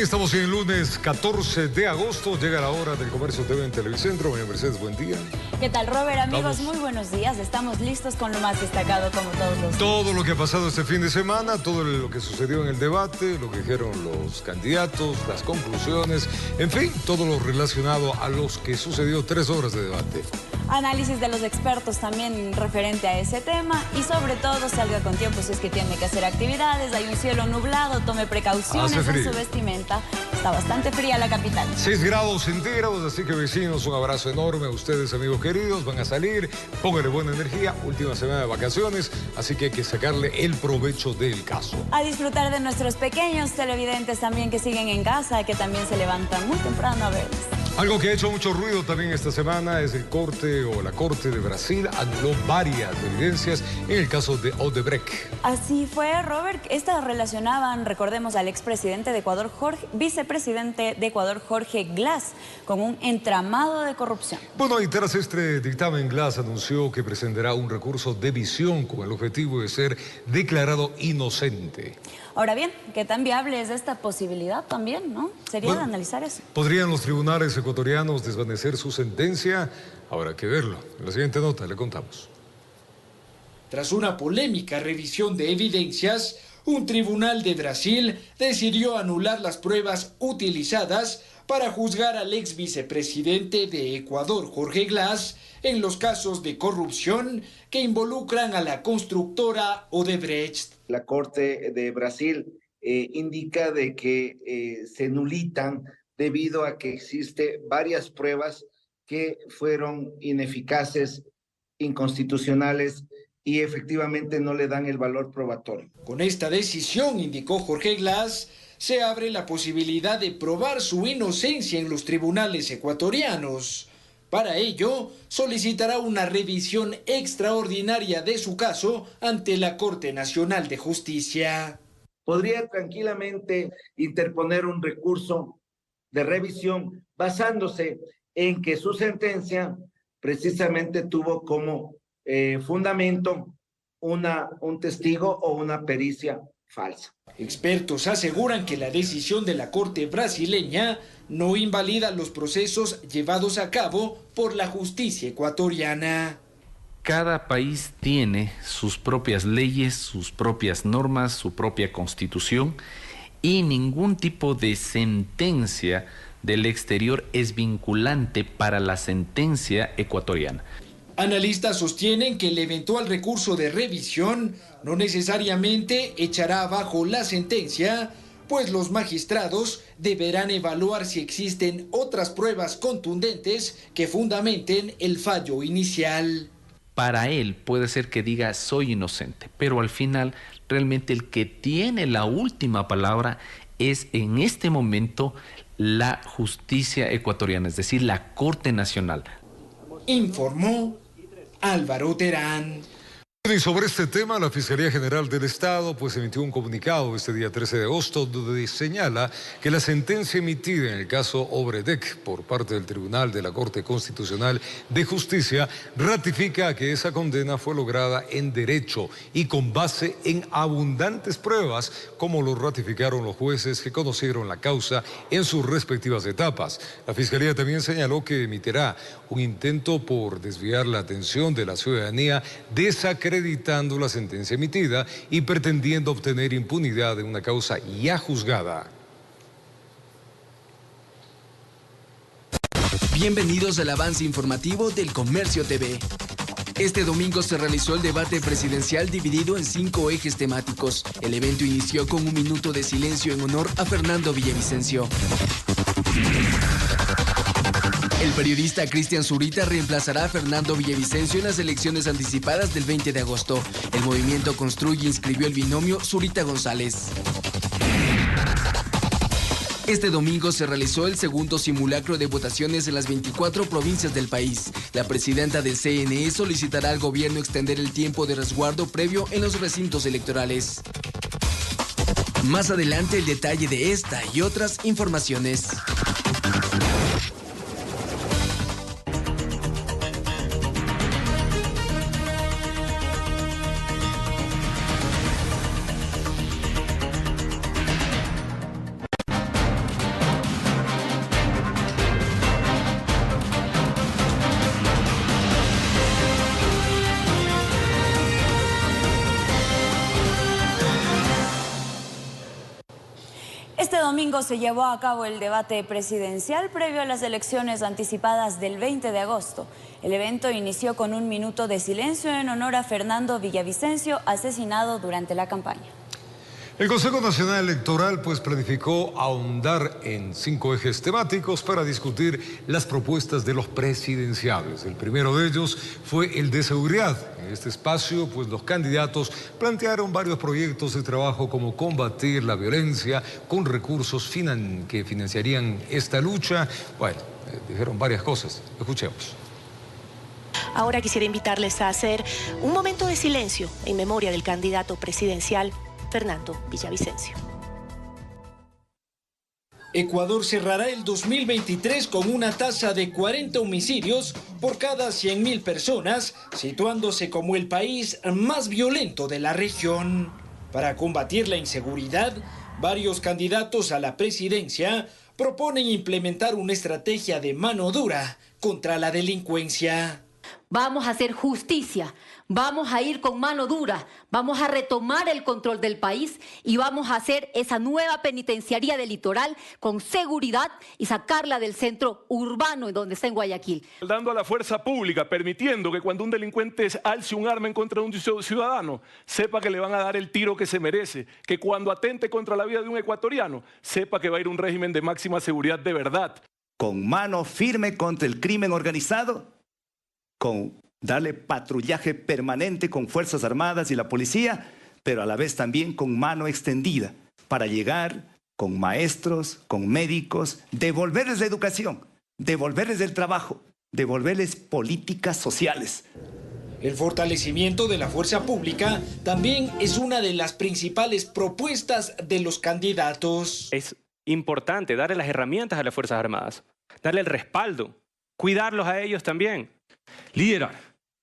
Bien, estamos en el lunes 14 de agosto. Llega la hora del Comercio TV en Televicentro. María Mercedes, buen día. ¿Qué tal, Robert? Amigos, muy buenos días. Estamos listos con lo más destacado como todos los días. Todo lo que ha pasado este fin de semana, todo lo que sucedió en el debate, lo que dijeron los candidatos, las conclusiones, en fin, todo lo relacionado a los que sucedió 3 horas de debate. Análisis de los expertos también referente a ese tema y sobre todo salga con tiempo si es que tiene que hacer actividades. Hay un cielo nublado, tome precauciones en su vestimenta. Está bastante fría la capital. 6 grados centígrados, así que vecinos, un abrazo enorme a ustedes, amigos queridos. Van a salir, pónganle buena energía, última semana de vacaciones, así que hay que sacarle el provecho del caso. A disfrutar de nuestros pequeños televidentes también que siguen en casa, que también se levantan muy temprano a verlos. Algo que ha hecho mucho ruido también esta semana es la Corte de Brasil anuló varias evidencias en el caso de Odebrecht. Así fue, Robert. Estas relacionaban, recordemos, al expresidente de Ecuador, vicepresidente de Ecuador, Jorge Glass, con un entramado de corrupción. Bueno, y tras este dictamen, Glass anunció que presentará un recurso de visión con el objetivo de ser declarado inocente. Ahora bien, ¿qué tan viable es esta posibilidad también, no? Sería de analizar eso. ¿Podrían los tribunales ecuatorianos desvanecer su sentencia? Habrá que verlo. En la siguiente nota le contamos. Tras una polémica revisión de evidencias, un tribunal de Brasil decidió anular las pruebas utilizadas para juzgar al ex vicepresidente de Ecuador, Jorge Glass, en los casos de corrupción que involucran a la constructora Odebrecht. La Corte de Brasil indica de que se nulitan debido a que existe varias pruebas que fueron ineficaces, inconstitucionales y efectivamente no le dan el valor probatorio. Con esta decisión, indicó Jorge Glass, se abre la posibilidad de probar su inocencia en los tribunales ecuatorianos. Para ello, solicitará una revisión extraordinaria de su caso ante la Corte Nacional de Justicia. Podría tranquilamente interponer un recurso de revisión basándose en que su sentencia precisamente tuvo como fundamento un testigo o una pericia falsa. Expertos aseguran que la decisión de la Corte brasileña no invalida los procesos llevados a cabo por la justicia ecuatoriana. Cada país tiene sus propias leyes, sus propias normas, su propia constitución y ningún tipo de sentencia del exterior es vinculante para la sentencia ecuatoriana. Analistas sostienen que el eventual recurso de revisión no necesariamente echará abajo la sentencia, pues los magistrados deberán evaluar si existen otras pruebas contundentes que fundamenten el fallo inicial. Para él puede ser que diga soy inocente, pero al final realmente el que tiene la última palabra es en este momento la justicia ecuatoriana, es decir, la Corte Nacional. Informó Álvaro Terán. Y sobre este tema, la Fiscalía General del Estado emitió un comunicado este día 13 de agosto donde señala que la sentencia emitida en el caso Odebrecht por parte del Tribunal de la Corte Constitucional de Justicia ratifica que esa condena fue lograda en derecho y con base en abundantes pruebas, como lo ratificaron los jueces que conocieron la causa en sus respectivas etapas. La Fiscalía también señaló que emitirá un intento por desviar la atención de la ciudadanía desacreditando la sentencia emitida y pretendiendo obtener impunidad en una causa ya juzgada. Bienvenidos al avance informativo del Comercio TV. Este domingo se realizó el debate presidencial dividido en 5 ejes temáticos. El evento inició con un minuto de silencio en honor a Fernando Villavicencio. El periodista Cristian Zurita reemplazará a Fernando Villavicencio en las elecciones anticipadas del 20 de agosto. El movimiento Construye inscribió el binomio Zurita-González. Este domingo se realizó el segundo simulacro de votaciones en las 24 provincias del país. La presidenta del CNE solicitará al gobierno extender el tiempo de resguardo previo en los recintos electorales. Más adelante el detalle de esta y otras informaciones. domingo se llevó a cabo el debate presidencial previo a las elecciones anticipadas del 20 de agosto. El evento inició con un minuto de silencio en honor a Fernando Villavicencio, asesinado durante la campaña. El Consejo Nacional Electoral planificó ahondar en 5 ejes temáticos para discutir las propuestas de los presidenciables. El primero de ellos fue el de seguridad. En este espacio, los candidatos plantearon varios proyectos de trabajo como combatir la violencia con recursos que financiarían esta lucha. Bueno, dijeron varias cosas. Escuchemos. Ahora quisiera invitarles a hacer un momento de silencio en memoria del candidato presidencial Fernando Villavicencio. Ecuador cerrará el 2023 con una tasa de 40 homicidios por cada 100.000 personas, situándose como el país más violento de la región. Para combatir la inseguridad, varios candidatos a la presidencia proponen implementar una estrategia de mano dura contra la delincuencia. Vamos a hacer justicia, vamos a ir con mano dura, vamos a retomar el control del país y vamos a hacer esa nueva penitenciaría del litoral con seguridad y sacarla del centro urbano en donde está en Guayaquil. Dando a la fuerza pública, permitiendo que cuando un delincuente alce un arma en contra de un ciudadano, sepa que le van a dar el tiro que se merece, que cuando atente contra la vida de un ecuatoriano, sepa que va a ir un régimen de máxima seguridad de verdad. Con mano firme contra el crimen organizado, con darle patrullaje permanente con Fuerzas Armadas y la policía, pero a la vez también con mano extendida para llegar con maestros, con médicos, devolverles la educación, devolverles el trabajo, devolverles políticas sociales. El fortalecimiento de la fuerza pública también es una de las principales propuestas de los candidatos. Es importante darle las herramientas a las Fuerzas Armadas, darle el respaldo, cuidarlos a ellos también. Liderar,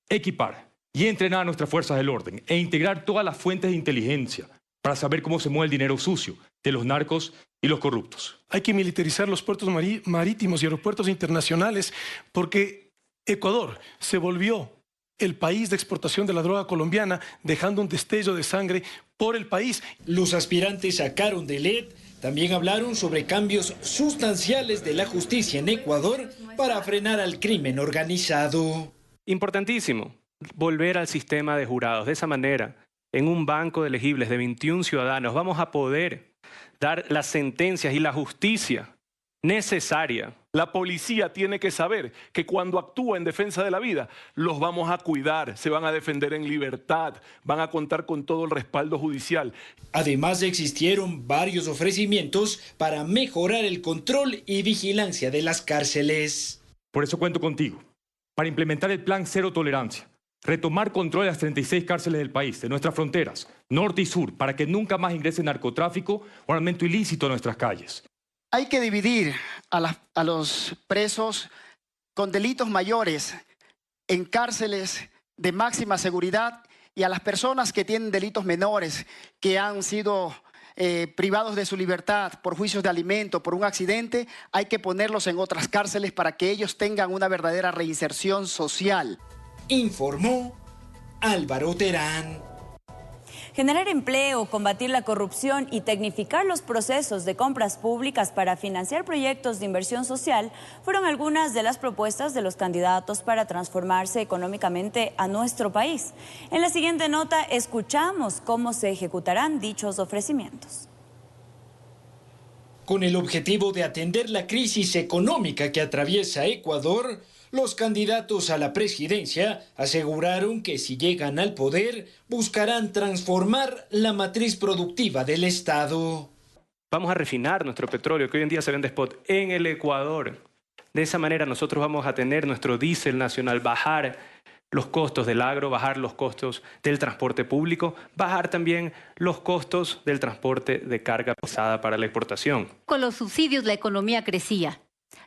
equipar y entrenar a nuestras fuerzas del orden e integrar todas las fuentes de inteligencia para saber cómo se mueve el dinero sucio de los narcos y los corruptos. Hay que militarizar los puertos marítimos y aeropuertos internacionales porque Ecuador se volvió el país de exportación de la droga colombiana, dejando un destello de sangre por el país. Los aspirantes a Carondelet también hablaron sobre cambios sustanciales de la justicia en Ecuador para frenar al crimen organizado. Importantísimo, volver al sistema de jurados. De esa manera, en un banco de elegibles de 21 ciudadanos, vamos a poder dar las sentencias y la justicia necesaria. La policía tiene que saber que cuando actúa en defensa de la vida, los vamos a cuidar, se van a defender en libertad, van a contar con todo el respaldo judicial. Además, existieron varios ofrecimientos para mejorar el control y vigilancia de las cárceles. Por eso cuento contigo, para implementar el plan Cero Tolerancia, retomar control de las 36 cárceles del país, de nuestras fronteras, norte y sur, para que nunca más ingrese narcotráfico o armamento ilícito a nuestras calles. Hay que dividir a los presos con delitos mayores en cárceles de máxima seguridad y a las personas que tienen delitos menores, que han sido privados de su libertad por juicios de alimento, por un accidente, hay que ponerlos en otras cárceles para que ellos tengan una verdadera reinserción social. Informó Álvaro Terán. Generar empleo, combatir la corrupción y tecnificar los procesos de compras públicas para financiar proyectos de inversión social fueron algunas de las propuestas de los candidatos para transformarse económicamente a nuestro país. En la siguiente nota escuchamos cómo se ejecutarán dichos ofrecimientos. Con el objetivo de atender la crisis económica que atraviesa Ecuador, los candidatos a la presidencia aseguraron que si llegan al poder, buscarán transformar la matriz productiva del Estado. Vamos a refinar nuestro petróleo, que hoy en día se vende spot, en el Ecuador. De esa manera nosotros vamos a tener nuestro diésel nacional, bajar los costos del agro, bajar los costos del transporte público, bajar también los costos del transporte de carga pesada para la exportación. Con los subsidios la economía crecía.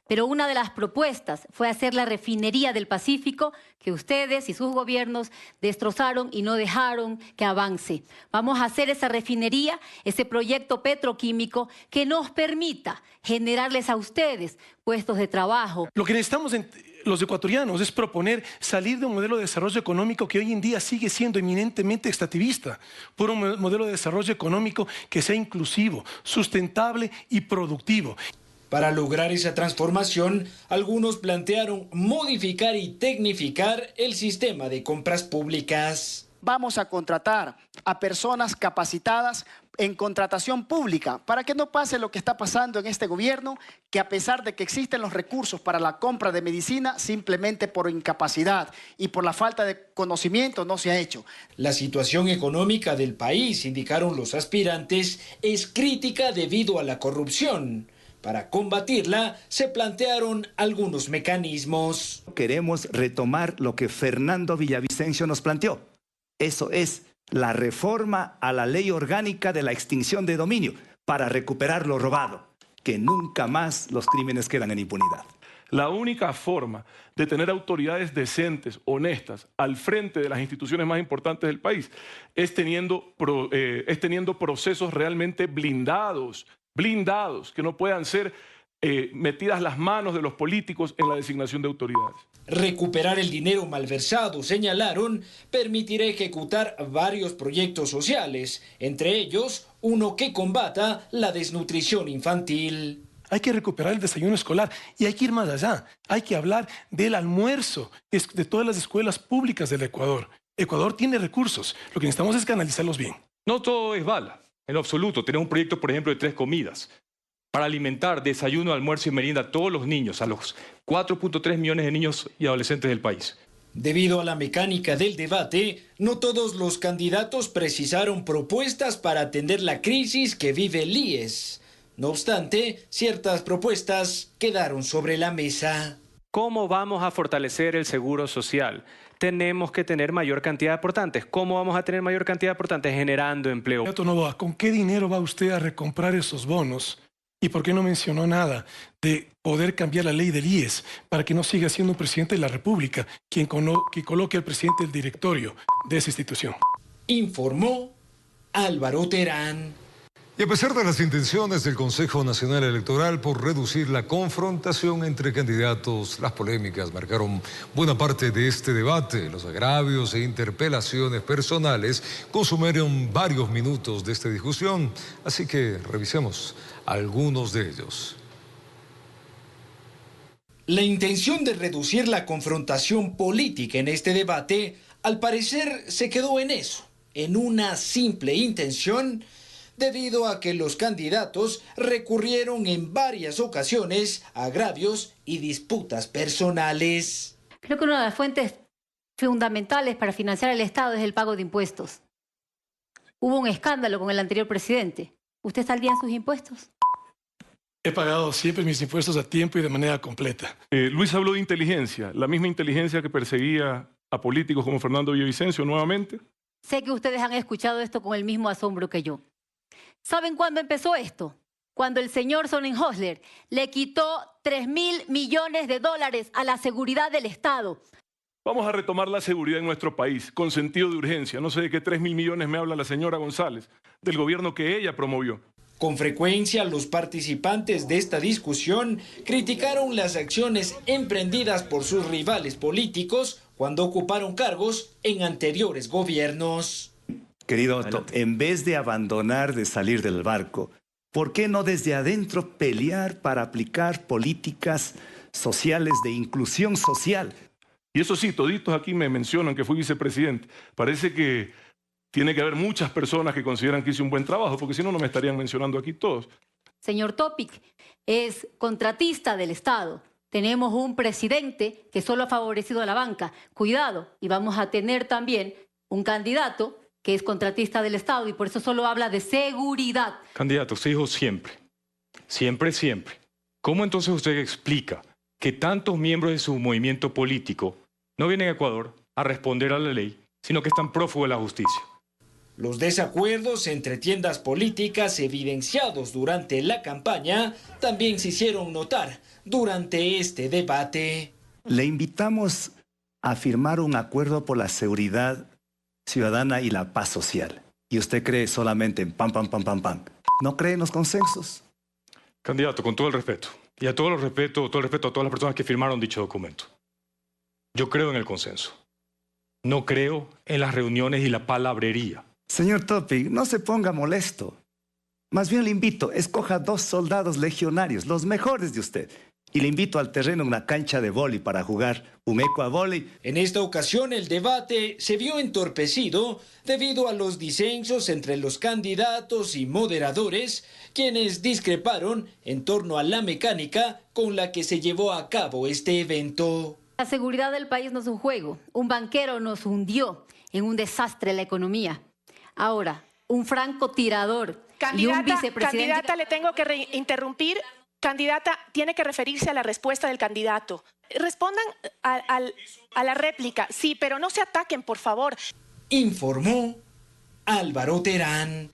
Pero una de las propuestas fue hacer la refinería del Pacífico que ustedes y sus gobiernos destrozaron y no dejaron que avance. Vamos a hacer esa refinería, ese proyecto petroquímico que nos permita generarles a ustedes puestos de trabajo. Lo que necesitamos los ecuatorianos, es proponer salir de un modelo de desarrollo económico que hoy en día sigue siendo eminentemente extractivista, por un modelo de desarrollo económico que sea inclusivo, sustentable y productivo. Para lograr esa transformación, algunos plantearon modificar y tecnificar el sistema de compras públicas. Vamos a contratar a personas capacitadas en contratación pública para que no pase lo que está pasando en este gobierno, que a pesar de que existen los recursos para la compra de medicina, simplemente por incapacidad y por la falta de conocimiento no se ha hecho. La situación económica del país, indicaron los aspirantes, es crítica debido a la corrupción. Para combatirla, se plantearon algunos mecanismos. Queremos retomar lo que Fernando Villavicencio nos planteó. Eso es la reforma a la ley orgánica de la extinción de dominio para recuperar lo robado, que nunca más los crímenes quedan en impunidad. La única forma de tener autoridades decentes, honestas, al frente de las instituciones más importantes del país es teniendo procesos realmente blindados, que no puedan ser metidas las manos de los políticos en la designación de autoridades. Recuperar el dinero malversado, señalaron, permitirá ejecutar varios proyectos sociales, entre ellos uno que combata la desnutrición infantil. Hay que recuperar el desayuno escolar y hay que ir más allá. Hay que hablar del almuerzo de todas las escuelas públicas del Ecuador. Ecuador tiene recursos, lo que necesitamos es canalizarlos bien. No todo es bala, en lo absoluto. Tenemos un proyecto, por ejemplo, de 3 comidas para alimentar desayuno, almuerzo y merienda a todos los niños, a los 4.3 millones de niños y adolescentes del país. Debido a la mecánica del debate, no todos los candidatos precisaron propuestas para atender la crisis que vive el IES. No obstante, ciertas propuestas quedaron sobre la mesa. ¿Cómo vamos a fortalecer el seguro social? Tenemos que tener mayor cantidad de aportantes. ¿Cómo vamos a tener mayor cantidad de aportantes? Generando empleo. Noboa, ¿con qué dinero va usted a recomprar esos bonos? ¿Y por qué no mencionó nada de poder cambiar la ley del IES para que no siga siendo un presidente de la República quien coloque al presidente del directorio de esa institución? Informó Álvaro Terán. Y a pesar de las intenciones del Consejo Nacional Electoral por reducir la confrontación entre candidatos, las polémicas marcaron buena parte de este debate. Los agravios e interpelaciones personales consumieron varios minutos de esta discusión, así que revisemos algunos de ellos. La intención de reducir la confrontación política en este debate, al parecer, se quedó en eso, en una simple intención, debido a que los candidatos recurrieron en varias ocasiones a agravios y disputas personales. Creo que una de las fuentes fundamentales para financiar el Estado es el pago de impuestos. Hubo un escándalo con el anterior presidente. ¿Usted está al día en sus impuestos? He pagado siempre mis impuestos a tiempo y de manera completa. Luis habló de inteligencia, la misma inteligencia que perseguía a políticos como Fernando Villavicencio nuevamente. Sé que ustedes han escuchado esto con el mismo asombro que yo. ¿Saben cuándo empezó esto? Cuando el señor Sonnenhösler le quitó $3.000 millones a la seguridad del Estado. Vamos a retomar la seguridad en nuestro país con sentido de urgencia. No sé de qué 3.000 millones me habla la señora González, del gobierno que ella promovió. Con frecuencia, los participantes de esta discusión criticaron las acciones emprendidas por sus rivales políticos cuando ocuparon cargos en anteriores gobiernos. Querido Otto, en vez de abandonar, de salir del barco, ¿por qué no desde adentro pelear para aplicar políticas sociales de inclusión social? Y eso sí, toditos aquí me mencionan que fui vicepresidente. Parece que tiene que haber muchas personas que consideran que hice un buen trabajo, porque si no, no me estarían mencionando aquí todos. Señor Topic es contratista del Estado. Tenemos un presidente que solo ha favorecido a la banca. Cuidado, y vamos a tener también un candidato que es contratista del Estado y por eso solo habla de seguridad. Candidato, usted dijo siempre. Siempre, siempre. ¿Cómo entonces usted explica que tantos miembros de su movimiento político no vienen a Ecuador a responder a la ley, sino que están prófugos de la justicia? Los desacuerdos entre tiendas políticas evidenciados durante la campaña también se hicieron notar durante este debate. Le invitamos a firmar un acuerdo por la seguridad ciudadana y la paz social. Y usted cree solamente en pam, pam, pam, pam, pam. ¿No cree en los consensos? Candidato, con todo el respeto, y a todo el respeto a todas las personas que firmaron dicho documento. Yo creo en el consenso. No creo en las reuniones y la palabrería. Señor Topic, no se ponga molesto. Más bien le invito, escoja 2 soldados legionarios, los mejores de usted. Y le invito al terreno, una cancha de vóley para jugar un ecuavóley. En esta ocasión el debate se vio entorpecido debido a los disensos entre los candidatos y moderadores, quienes discreparon en torno a la mecánica con la que se llevó a cabo este evento. La seguridad del país no es un juego. Un banquero nos hundió en un desastre la economía. Ahora, un francotirador y un vicepresidente... Candidata, le tengo que interrumpir. Candidata, tiene que referirse a la respuesta del candidato. Respondan a la réplica. Sí, pero no se ataquen, por favor. Informó Álvaro Terán.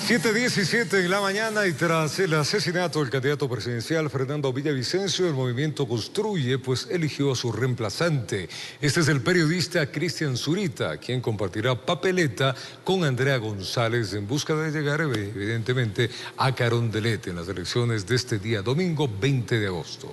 7:17 en la mañana y tras el asesinato del candidato presidencial Fernando Villavicencio, el movimiento Construye pues eligió a su reemplazante. Este es el periodista Cristian Zurita, quien compartirá papeleta con Andrea González en busca de llegar evidentemente a Carondelet en las elecciones de este día domingo 20 de agosto.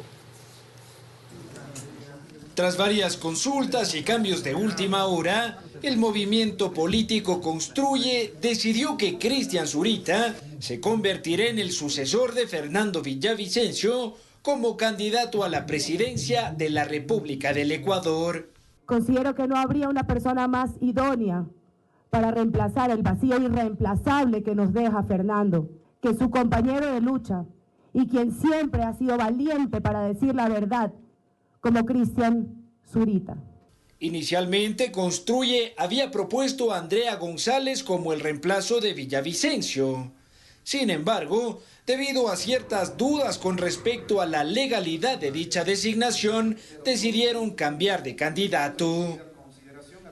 Tras varias consultas y cambios de última hora, el movimiento político Construye decidió que Cristian Zurita se convertirá en el sucesor de Fernando Villavicencio como candidato a la presidencia de la República del Ecuador. Considero que no habría una persona más idónea para reemplazar el vacío irreemplazable que nos deja Fernando, que su compañero de lucha y quien siempre ha sido valiente para decir la verdad, como Cristian Zurita. Inicialmente, Construye había propuesto a Andrea González como el reemplazo de Villavicencio. Sin embargo, debido a ciertas dudas con respecto a la legalidad de dicha designación, decidieron cambiar de candidato.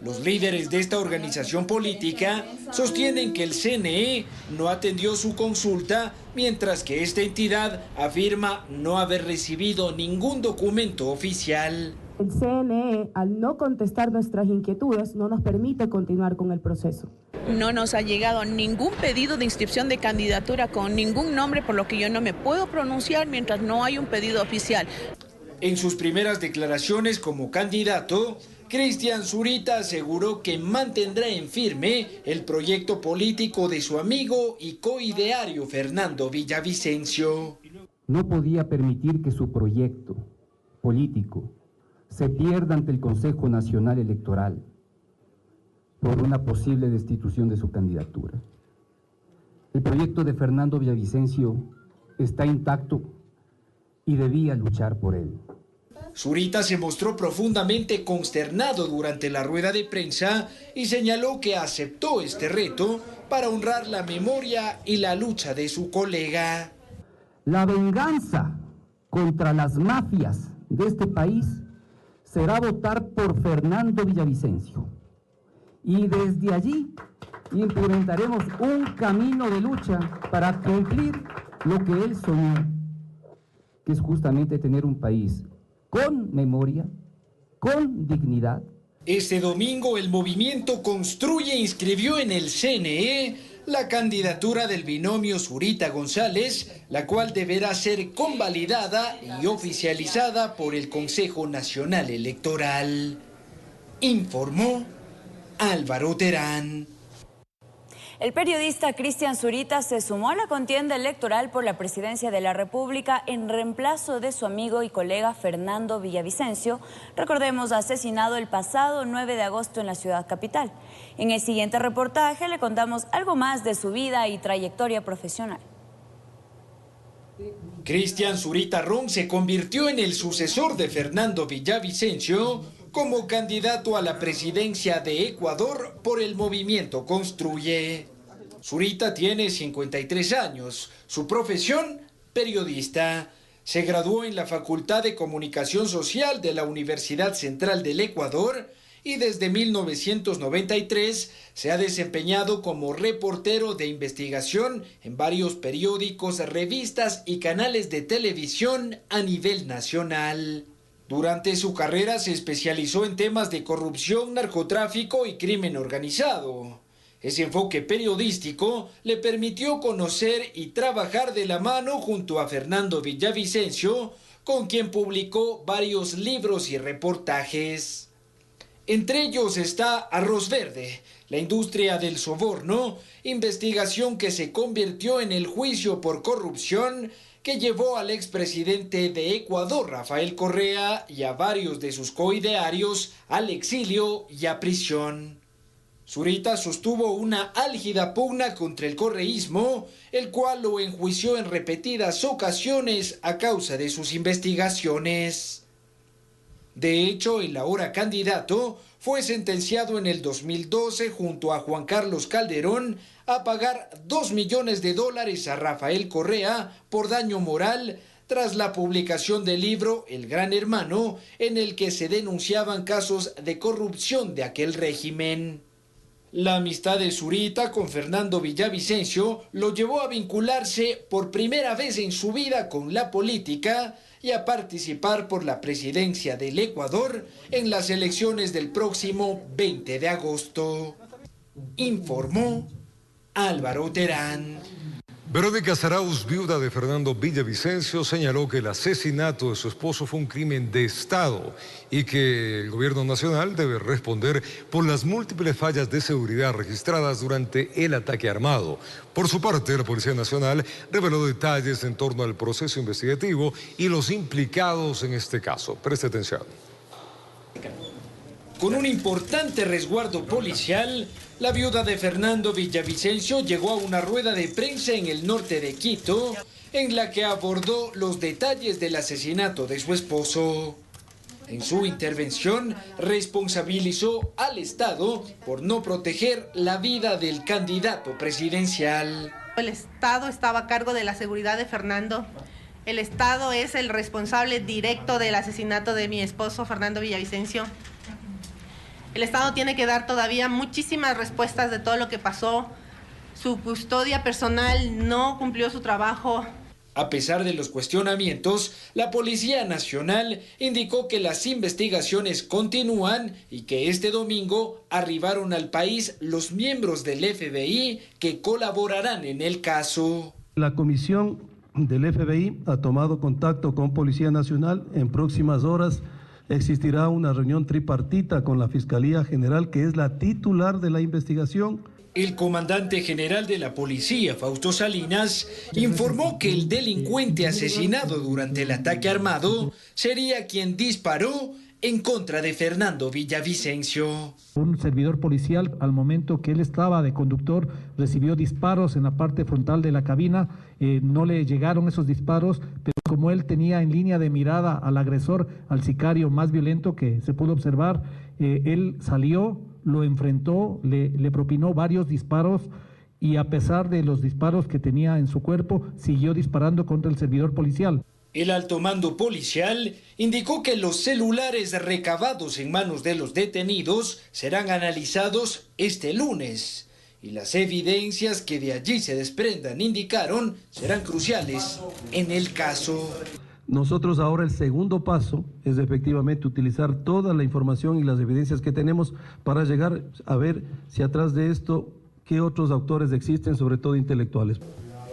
Los líderes de esta organización política sostienen que el CNE no atendió su consulta, mientras que esta entidad afirma no haber recibido ningún documento oficial. El CNE, al no contestar nuestras inquietudes, no nos permite continuar con el proceso. No nos ha llegado ningún pedido de inscripción de candidatura con ningún nombre, por lo que yo no me puedo pronunciar mientras no hay un pedido oficial. En sus primeras declaraciones como candidato, Cristian Zurita aseguró que mantendrá en firme el proyecto político de su amigo y coideario Fernando Villavicencio. No podía permitir que su proyecto político se pierda ante el Consejo Nacional Electoral por una posible destitución de su candidatura. El proyecto de Fernando Villavicencio está intacto y debía luchar por él. Zurita se mostró profundamente consternado durante la rueda de prensa y señaló que aceptó este reto para honrar la memoria y la lucha de su colega. La venganza contra las mafias de este país será votar por Fernando Villavicencio. Y desde allí implementaremos un camino de lucha para cumplir lo que él soñó, que es justamente tener un país con memoria, con dignidad. Este domingo el movimiento Construye inscribió en el CNE la candidatura del binomio Zurita González, la cual deberá ser convalidada y oficializada por el Consejo Nacional Electoral. Informó Álvaro Terán. El periodista Cristian Zurita se sumó a la contienda electoral por la presidencia de la República en reemplazo de su amigo y colega Fernando Villavicencio, recordemos, asesinado el pasado 9 de agosto en la ciudad capital. En el siguiente reportaje le contamos algo más de su vida y trayectoria profesional. Cristian Zurita Ron se convirtió en el sucesor de Fernando Villavicencio como candidato a la presidencia de Ecuador por el movimiento Construye. Zurita tiene 53 años, su profesión, periodista. Se graduó en la Facultad de Comunicación Social de la Universidad Central del Ecuador y desde 1993 se ha desempeñado como reportero de investigación en varios periódicos, revistas y canales de televisión a nivel nacional. Durante su carrera se especializó en temas de corrupción, narcotráfico y crimen organizado. Ese enfoque periodístico le permitió conocer y trabajar de la mano junto a Fernando Villavicencio con quien publicó varios libros y reportajes. Entre ellos está Arroz Verde, la industria del soborno, investigación que se convirtió en el juicio por corrupción que llevó al expresidente de Ecuador, Rafael Correa, y a varios de sus coidearios al exilio y a prisión. Zurita sostuvo una álgida pugna contra el correísmo, el cual lo enjuició en repetidas ocasiones a causa de sus investigaciones. De hecho, el ahora candidato fue sentenciado en el 2012 junto a Juan Carlos Calderón a pagar $2 millones a Rafael Correa por daño moral tras la publicación del libro El Gran Hermano, en el que se denunciaban casos de corrupción de aquel régimen. La amistad de Zurita con Fernando Villavicencio lo llevó a vincularse por primera vez en su vida con la política y a participar por la presidencia del Ecuador en las elecciones del próximo 20 de agosto. Informó Álvaro Terán. Verónica Zarauz, viuda de Fernando Villavicencio, señaló que el asesinato de su esposo fue un crimen de Estado y que el gobierno nacional debe responder por las múltiples fallas de seguridad registradas durante el ataque armado. Por su parte, la Policía Nacional reveló detalles en torno al proceso investigativo y los implicados en este caso. Preste atención. Con un importante resguardo policial, la viuda de Fernando Villavicencio llegó a una rueda de prensa en el norte de Quito, en la que abordó los detalles del asesinato de su esposo. En su intervención, responsabilizó al Estado por no proteger la vida del candidato presidencial. El Estado estaba a cargo de la seguridad de Fernando. El Estado es el responsable directo del asesinato de mi esposo, Fernando Villavicencio. El Estado tiene que dar todavía muchísimas respuestas de todo lo que pasó. Su custodia personal no cumplió su trabajo. A pesar de los cuestionamientos, la Policía Nacional indicó que las investigaciones continúan y que este domingo arribaron al país los miembros del FBI que colaborarán en el caso. La comisión del FBI ha tomado contacto con Policía Nacional. En próximas horas existirá una reunión tripartita con la Fiscalía General, que es la titular de la investigación. El comandante general de la policía, Fausto Salinas, informó que el delincuente asesinado durante el ataque armado sería quien disparó en contra de Fernando Villavicencio. Un servidor policial, al momento que él estaba de conductor, recibió disparos en la parte frontal de la cabina. No le llegaron esos disparos, pero como él tenía en línea de mirada al agresor, al sicario más violento que se pudo observar, él salió, lo enfrentó, le propinó varios disparos y a pesar de los disparos que tenía en su cuerpo, siguió disparando contra el servidor policial. El alto mando policial indicó que los celulares recabados en manos de los detenidos serán analizados este lunes y las evidencias que de allí se desprendan, indicaron, serán cruciales en el caso. Nosotros ahora el segundo paso es efectivamente utilizar toda la información y las evidencias que tenemos para llegar a ver si atrás de esto, qué otros autores existen, sobre todo intelectuales.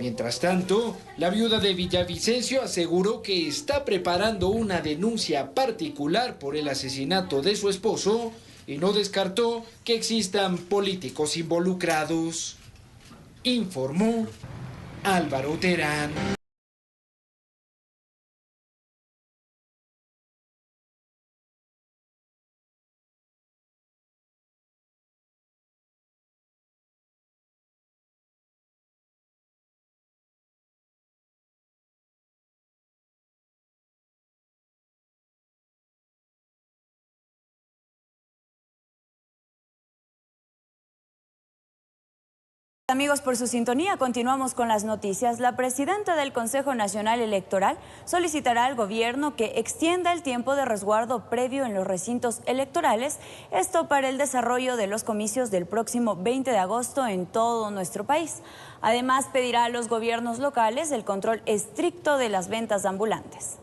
Mientras tanto, la viuda de Villavicencio aseguró que está preparando una denuncia particular por el asesinato de su esposo y no descartó que existan políticos involucrados. Informó Álvaro Terán. Amigos, por su sintonía, continuamos con las noticias. La presidenta del Consejo Nacional Electoral solicitará al gobierno que extienda el tiempo de resguardo previo en los recintos electorales, esto para el desarrollo de los comicios del próximo 20 de agosto en todo nuestro país. Además, pedirá a los gobiernos locales el control estricto de las ventas ambulantes.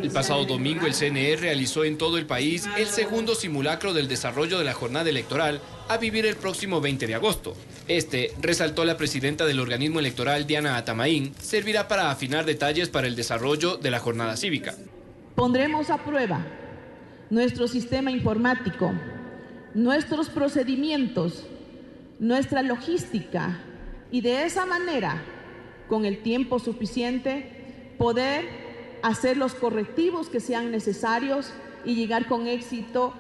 El pasado domingo el CNE realizó en todo el país el segundo simulacro del desarrollo de la jornada electoral a vivir el próximo 20 de agosto. Este, resaltó la presidenta del organismo electoral, Diana Atamaín, servirá para afinar detalles para el desarrollo de la jornada cívica. Pondremos a prueba nuestro sistema informático, nuestros procedimientos, nuestra logística y de esa manera, con el tiempo suficiente, poder hacer los correctivos que sean necesarios y llegar con éxito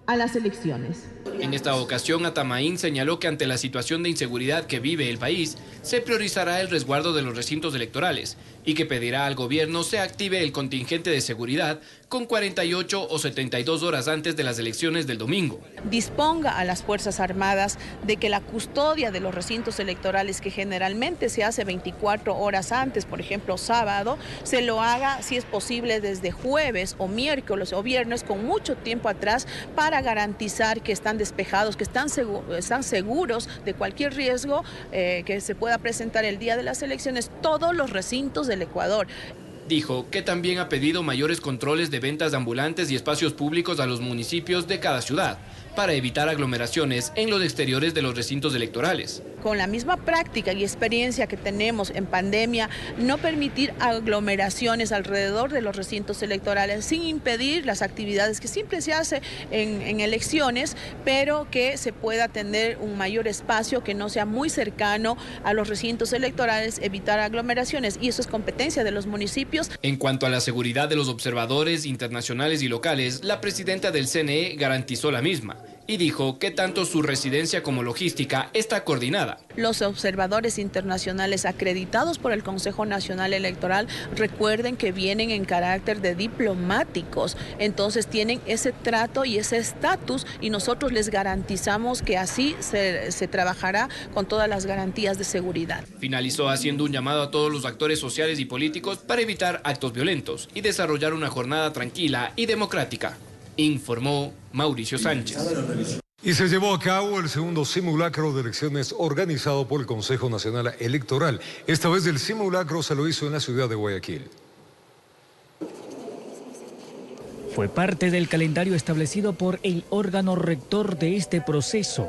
a las elecciones. En esta ocasión, Atamaín señaló que ante la situación de inseguridad que vive el país, se priorizará el resguardo de los recintos electorales y que pedirá al gobierno se active el contingente de seguridad con 48 o 72 horas antes de las elecciones del domingo. Disponga a las Fuerzas Armadas de que la custodia de los recintos electorales, que generalmente se hace 24 horas antes, por ejemplo sábado, se lo haga si es posible desde jueves o miércoles o viernes con mucho tiempo atrás para garantizar que están despejados, que están seguros de cualquier riesgo que se pueda presentar el día de las elecciones, todos los recintos del Ecuador. Dijo que también ha pedido mayores controles de ventas de ambulantes y espacios públicos a los municipios de cada ciudad para evitar aglomeraciones en los exteriores de los recintos electorales. Con la misma práctica y experiencia que tenemos en pandemia, no permitir aglomeraciones alrededor de los recintos electorales sin impedir las actividades que siempre se hace en elecciones, pero que se pueda tener un mayor espacio que no sea muy cercano a los recintos electorales, evitar aglomeraciones, y eso es competencia de los municipios. En cuanto a la seguridad de los observadores internacionales y locales, la presidenta del CNE garantizó la misma y dijo que tanto su residencia como logística está coordinada. Los observadores internacionales acreditados por el Consejo Nacional Electoral, recuerden que vienen en carácter de diplomáticos, entonces tienen ese trato y ese estatus y nosotros les garantizamos que así se trabajará con todas las garantías de seguridad. Finalizó haciendo un llamado a todos los actores sociales y políticos para evitar actos violentos y desarrollar una jornada tranquila y democrática, informó Mauricio Sánchez. Y se llevó a cabo el segundo simulacro de elecciones organizado por el Consejo Nacional Electoral. Esta vez el simulacro se lo hizo en la ciudad de Guayaquil. Fue parte del calendario establecido por el órgano rector de este proceso.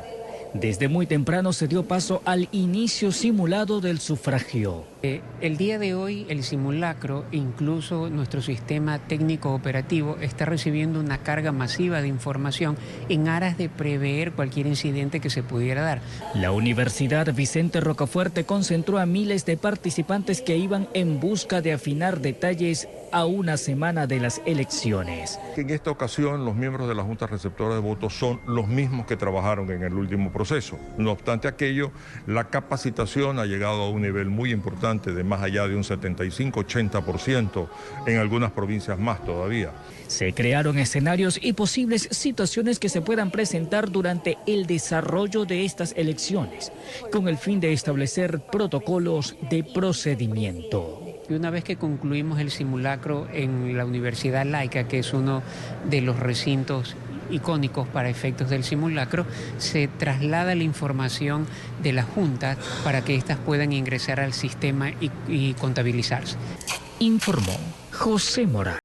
Desde muy temprano se dio paso al inicio simulado del sufragio. El día de hoy el simulacro, incluso nuestro sistema técnico operativo, está recibiendo una carga masiva de información en aras de prever cualquier incidente que se pudiera dar. La Universidad Vicente Rocafuerte concentró a miles de participantes que iban en busca de afinar detalles a una semana de las elecciones. En esta ocasión los miembros de la Junta Receptora de Votos son los mismos que trabajaron en el último proceso. No obstante aquello, la capacitación ha llegado a un nivel muy importante, de más allá de un 75-80%, en algunas provincias más todavía. Se crearon escenarios y posibles situaciones que se puedan presentar durante el desarrollo de estas elecciones, con el fin de establecer protocolos de procedimiento. Y una vez que concluimos el simulacro en la Universidad Laica, que es uno de los recintos icónicos para efectos del simulacro, se traslada la información de la Junta para que éstas puedan ingresar al sistema y contabilizarse. Informó José Mora.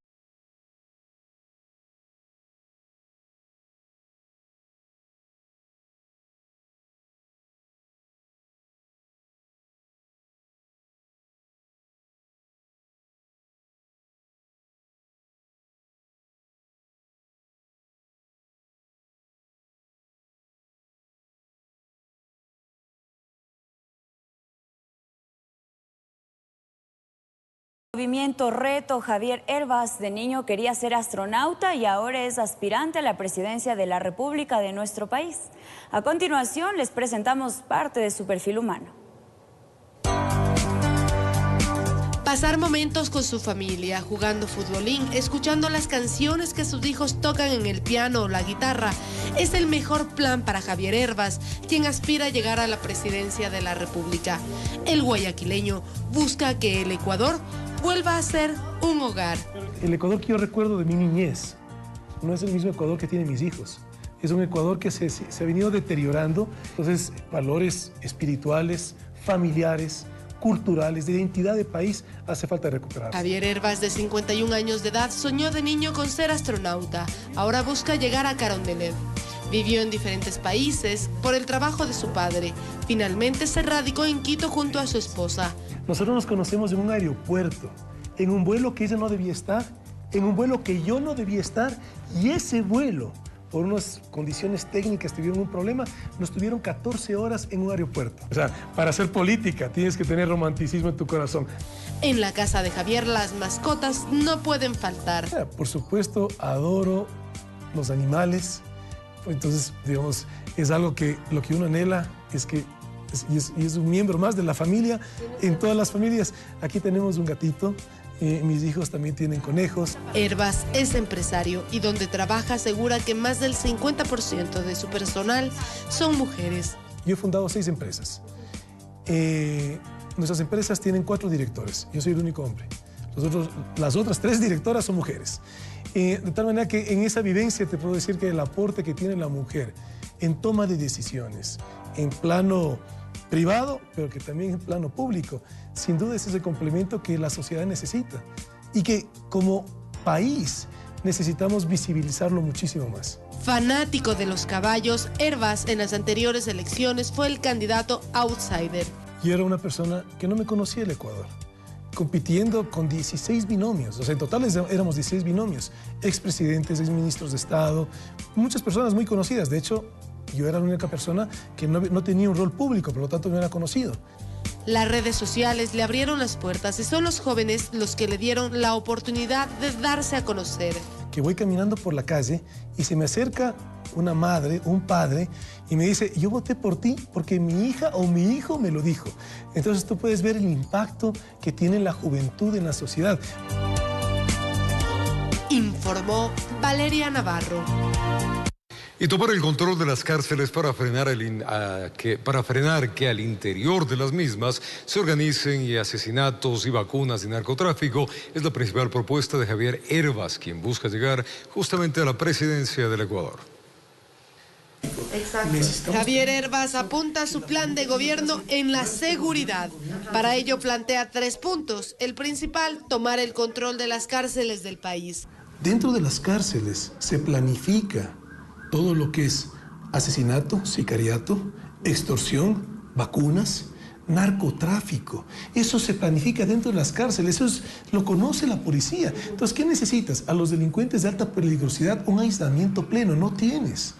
Movimiento Reto, Javier Hervas de niño quería ser astronauta y ahora es aspirante a la presidencia de la República de nuestro país. A continuación les presentamos parte de su perfil humano. Pasar momentos con su familia, jugando futbolín, escuchando las canciones que sus hijos tocan en el piano o la guitarra, es el mejor plan para Javier Hervas, quien aspira a llegar a la presidencia de la República. El guayaquileño busca que el Ecuador vuelva a ser un hogar. El Ecuador que yo recuerdo de mi niñez no es el mismo Ecuador que tienen mis hijos. Es un Ecuador que se ha venido deteriorando. Entonces, valores espirituales, familiares, culturales, de identidad de país, hace falta recuperar. Javier Hervas, de 51 años de edad, soñó de niño con ser astronauta. Ahora busca llegar a Carondelet. Vivió en diferentes países por el trabajo de su padre. Finalmente se radicó en Quito junto a su esposa. Nosotros nos conocemos en un aeropuerto, en un vuelo que ella no debía estar, en un vuelo que yo no debía estar, y ese vuelo, por unas condiciones técnicas, tuvieron un problema, nos tuvieron 14 horas en un aeropuerto. O sea, para hacer política tienes que tener romanticismo en tu corazón. En la casa de Javier las mascotas no pueden faltar. Por supuesto, adoro los animales. Entonces, digamos, es algo que lo que uno anhela es que es un miembro más de la familia. En todas las familias, aquí tenemos un gatito. Mis hijos también tienen conejos. Hervas es empresario y donde trabaja asegura que más del 50% de su personal son mujeres. Yo he fundado 6 empresas. Nuestras empresas tienen 4 directores. Yo soy el único hombre. Las otras 3 directoras son mujeres. De tal manera que en esa vivencia te puedo decir que el aporte que tiene la mujer en toma de decisiones, en plano privado, pero que también en plano público, sin duda es ese complemento que la sociedad necesita y que como país necesitamos visibilizarlo muchísimo más. Fanático de los caballos, Hervas en las anteriores elecciones fue el candidato outsider. Yo era una persona que no me conocía el Ecuador, compitiendo con 16 binomios, o sea, en total éramos 16 binomios, expresidentes, exministros de Estado, muchas personas muy conocidas. De hecho, yo era la única persona que no tenía un rol público, por lo tanto no era conocido. Las redes sociales le abrieron las puertas y son los jóvenes los que le dieron la oportunidad de darse a conocer. Que voy caminando por la calle y se me acerca una madre, un padre, y me dice, yo voté por ti porque mi hija o mi hijo me lo dijo. Entonces tú puedes ver el impacto que tiene la juventud en la sociedad. Informó Valeria Navarro. Y tomar el control de las cárceles para frenar que al interior de las mismas se organicen y asesinatos y vacunas y narcotráfico es la principal propuesta de Javier Hervas, quien busca llegar justamente a la presidencia del Ecuador. Exacto. Javier Hervas apunta a su plan de gobierno en la seguridad. Para ello plantea 3 puntos. El principal, tomar el control de las cárceles del país. Dentro de las cárceles se planifica todo lo que es asesinato, sicariato, extorsión, vacunas, narcotráfico. Eso se planifica dentro de las cárceles, lo conoce la policía. Entonces, ¿qué necesitas? A los delincuentes de alta peligrosidad un aislamiento pleno, no tienes.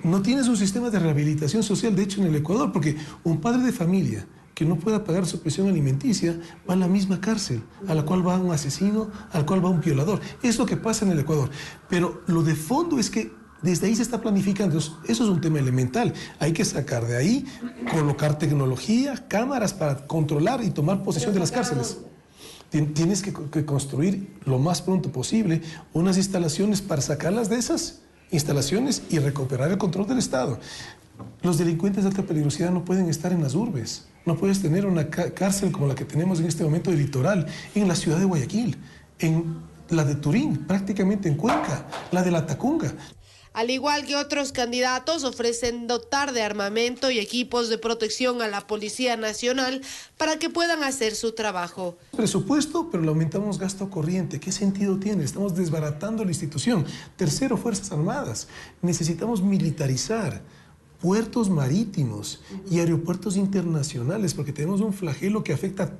No tienes un sistema de rehabilitación social, de hecho, en el Ecuador, porque un padre de familia que no pueda pagar su pensión alimenticia va a la misma cárcel, a la cual va un asesino, al cual va un violador. Es lo que pasa en el Ecuador. Pero lo de fondo es que desde ahí se está planificando. Eso es un tema elemental. Hay que sacar de ahí, colocar tecnología, cámaras para controlar y tomar posesión de las cárceles. Tienes que construir lo más pronto posible unas instalaciones para sacarlas de esas instalaciones y recuperar el control del Estado. Los delincuentes de alta peligrosidad no pueden estar en las urbes. No puedes tener una cárcel como la que tenemos en este momento de Litoral, en la ciudad de Guayaquil, en la de Turín, prácticamente en Cuenca, la de La Tacunga. Al igual que otros candidatos, ofrecen dotar de armamento y equipos de protección a la Policía Nacional para que puedan hacer su trabajo. Presupuesto, pero le aumentamos gasto corriente. ¿Qué sentido tiene? Estamos desbaratando la institución. Tercero, Fuerzas Armadas. Necesitamos militarizar puertos marítimos y aeropuertos internacionales, porque tenemos un flagelo que afecta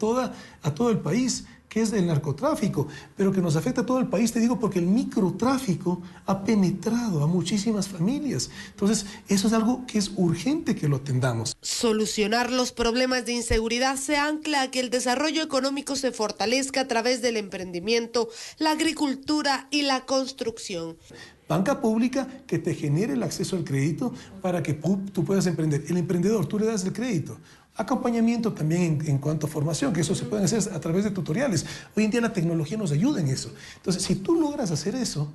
a todo el país, que es el narcotráfico, pero que nos afecta a todo el país, te digo, porque el microtráfico ha penetrado a muchísimas familias. Entonces, eso es algo que es urgente que lo atendamos. Solucionar los problemas de inseguridad se ancla a que el desarrollo económico se fortalezca a través del emprendimiento, la agricultura y la construcción. Banca pública que te genere el acceso al crédito para que tú puedas emprender. El emprendedor, tú le das el crédito. Acompañamiento también en cuanto a formación, que eso se puede hacer a través de tutoriales. Hoy en día la tecnología nos ayuda en eso. Entonces, si tú logras hacer eso,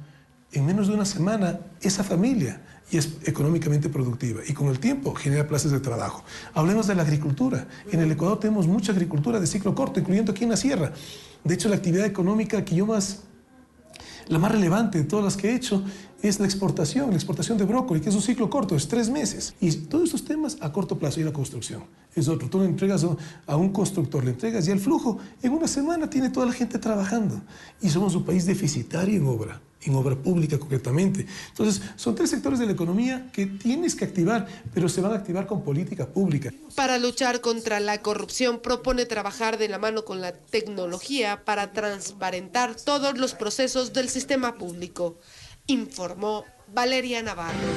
en menos de una semana, esa familia y es económicamente productiva y con el tiempo genera plazas de trabajo. Hablemos de la agricultura. En el Ecuador tenemos mucha agricultura de ciclo corto, incluyendo aquí en la sierra. De hecho, la actividad económica que yo más La más relevante de todas las que he hecho es la exportación de brócoli, que es un ciclo corto, es 3 meses. Y todos estos temas a corto plazo, y la construcción es otro. Tú le entregas a un constructor, le entregas ya el flujo, en una semana tiene toda la gente trabajando. Y somos un país deficitario en obra pública concretamente. Entonces, son 3 sectores de la economía que tienes que activar, pero se van a activar con política pública. Para luchar contra la corrupción, propone trabajar de la mano con la tecnología para transparentar todos los procesos del sistema público, informó Valeria Navarro.